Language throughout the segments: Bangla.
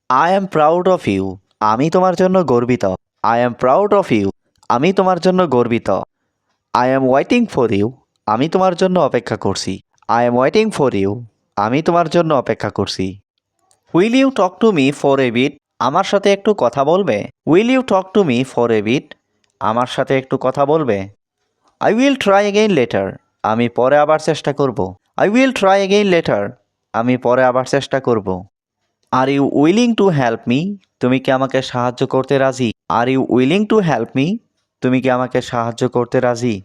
I am proud of you. আমি তোমার জন্য গর্বিত। I am proud of you. আমি তোমার জন্য গর্বিত। I am waiting for you. আমি তোমার জন্য অপেক্ষা করছি। I am waiting for you. আমি তোমার জন্য অপেক্ষা করছি। Will you talk to me for a bit? আমার সাথে একটু কথা বলবে? Will you talk to me for a bit? আমার সাথে একটু কথা বলবে? I will try again later. আমি পরে আবার চেষ্টা করব। I will try again later. আমি পরে আবার চেষ্টা করব। Are you willing to help me? তুমি কি আমাকে সাহায্য করতে রাজি? Are you willing to help me? তুমি কি আমাকে সাহায্য করতে রাজি?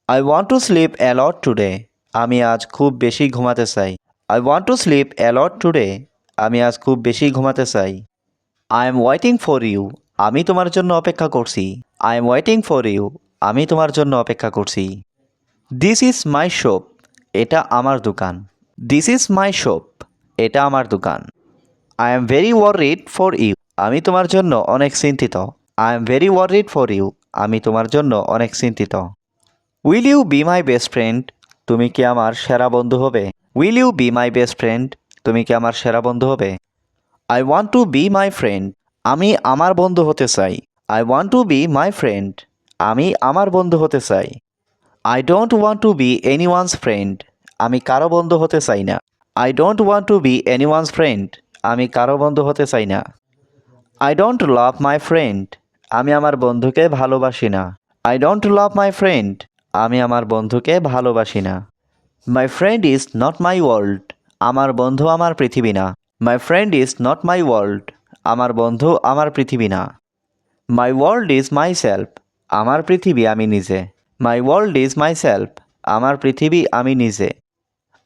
I want to sleep a lot today. আমি আজ খুব বেশি ঘুমাতে চাই। I want to sleep a lot today. আমি আজ খুব বেশি ঘুমাতে চাই। I am waiting for you. আমি তোমার জন্য অপেক্ষা করছি। I am waiting for you. আমি তোমার জন্য অপেক্ষা করছি। This is my shop. এটা আমার দোকান। This is my shop. এটা আমার দোকান। I am very worried for you. আমি তোমার জন্য অনেক চিন্তিত। I am very worried for you. আমি তোমার জন্য অনেক চিন্তিত। Will you be my best friend? তুমি কি আমার সেরা বন্ধু হবে? Will you be my best friend? তুমি কি আমার সেরা বন্ধু হবে? I want to be my friend. আমি আমার বন্ধু হতে চাই। I want to be my friend. আমি আমার বন্ধু হতে চাই। I don't want to be anyone's friend. আমি কারো বন্ধু হতে চাই না। I don't want to be anyone's friend. আমি কারো বন্ধু হতে চাই না। I don't love my friend. আমি আমার বন্ধুকে ভালোবাসি না। I don't love my friend. আমি আমার বন্ধুকে ভালোবাসি না। My friend is not my world. আমার বন্ধু আমার পৃথিবী না। My friend is not my world. আমার বন্ধু আমার পৃথিবী না। My world is my self. আমার পৃথিবী আমি নিজে। My world is my self. আমার পৃথিবী আমি নিজে।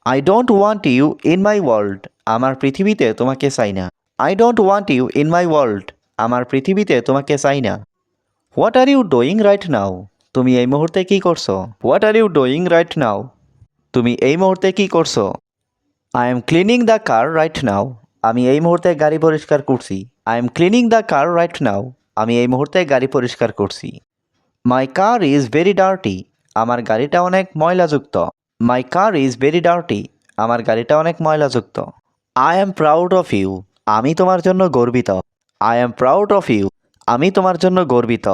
I don't want you in my world. আমার পৃথিবীতে তোমাকে চাই না। I don't want you in my world. আমার পৃথিবীতে তোমাকে চাই না। What are you doing right now? তুমি এই মুহূর্তে কি করছো? What are you doing right now? তুমি এই মুহূর্তে কি করছো? I am cleaning the car right now. আমি এই মুহূর্তে গাড়ি পরিষ্কার করছি। I am cleaning the car right now. আমি এই মুহূর্তে গাড়ি পরিষ্কার করছি। My car is very dirty. আমার গাড়িটা অনেক ময়লাযুক্ত। My car is very dirty. আমার গাড়িটা অনেক ময়লাযুক্ত। I am proud of you. আমি তোমার জন্য গর্বিত। I am proud of you. আমি তোমার জন্য গর্বিত।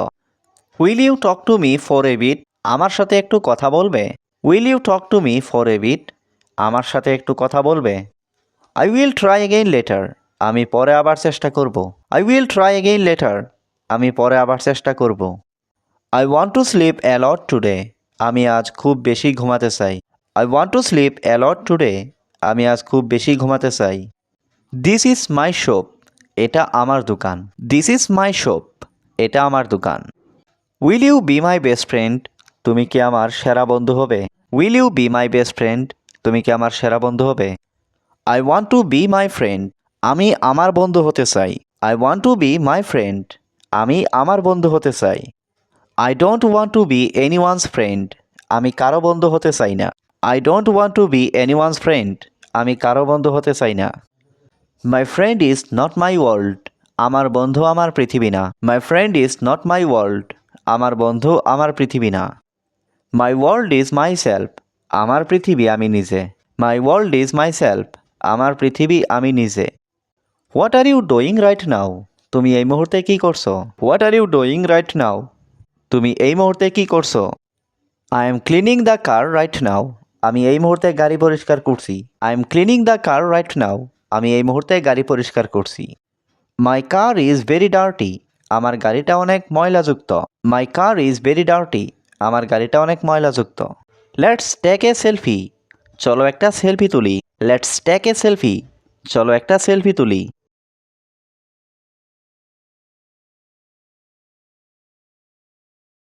Will you talk to me for a bit? আমার সাথে একটু কথা বলবে? Will you talk to me for a bit? আমার সাথে একটু কথা বলবে? I will try again later. আমি পরে আবার চেষ্টা করব। I will try again later. আমি পরে আবার চেষ্টা করব। I want to sleep a lot today. আমি আজ খুব বেশি ঘুমাতে চাই। I want to sleep a lot today. আমি আজ খুব বেশি ঘুমাতে চাই। This is my shop. এটা আমার দোকান। This is my shop. এটা আমার দোকান। Will you be my best friend? তুমি কি আমার সেরা বন্ধু হবে? Will you be my best friend? তুমি কি আমার সেরা বন্ধু হবে? I want to be my friend. আমি আমার বন্ধু হতে চাই। I want to be my friend. আমি আমার বন্ধু হতে চাই। I don't want to be anyone's friend. আমি কারো বন্ধু হতে চাই না। I don't want to be anyone's friend. আমি কারো বন্ধু হতে চাই না। My friend is not my world. আমার বন্ধু আমার পৃথিবী না। My friend is not my world. আমার বন্ধু আমার পৃথিবী না। My world is my self. আমার পৃথিবী আমি নিজে। My world is my self. আমার পৃথিবী আমি নিজে। What are you doing right now? তুমি এই মুহূর্তে কি করছো? What are you doing right now? তুমি এই মুহূর্তে কি করছো? I am cleaning the car right now. আমি এই মুহূর্তে গাড়ি পরিষ্কার করছি। I am cleaning the car right now. আমি এই মুহূর্তে গাড়ি পরিষ্কার করছি। My car is very dirty. আমার গাড়িটা অনেক ময়লাযুক্ত। My car is very dirty. আমার গাড়িটা অনেক ময়লাযুক্ত। Let's take a selfie. চলো একটা সেলফি তুলি। Let's take a selfie. চলো একটা সেলফি তুলি।